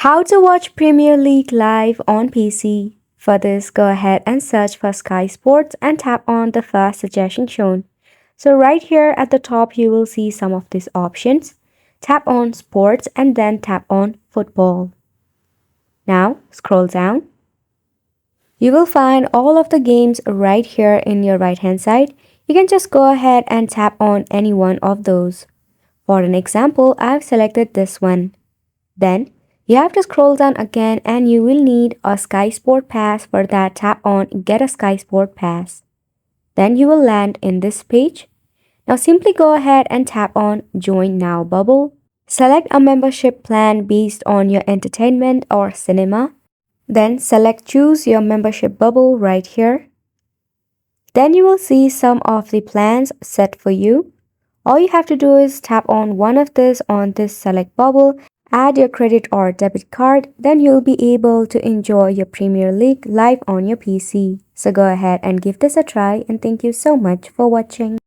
How to watch Premier League live on PC. For this, go ahead and search for Sky Sports and tap on the first suggestion shown. So right here at the top, you will see some of these options. Tap on Sports and then tap on Football. Now, scroll down. You will find all of the games right here in your right hand side. You can just go ahead and tap on any one of those. For an example, I've selected this one. Then, you have to scroll down again and you will need a Sky Sport Pass. For that, tap on Get a Sky Sport Pass. Then you will land in this page. Now simply go ahead and tap on Join Now bubble. Select a membership plan based on your entertainment or cinema. Then select Choose Your Membership Bubble right here. Then you will see some of the plans set for you. All you have to do is tap on one of this on this select bubble, add your credit or debit card, then you'll be able to enjoy your Premier League live on your PC. So go ahead and give this a try and thank you so much for watching.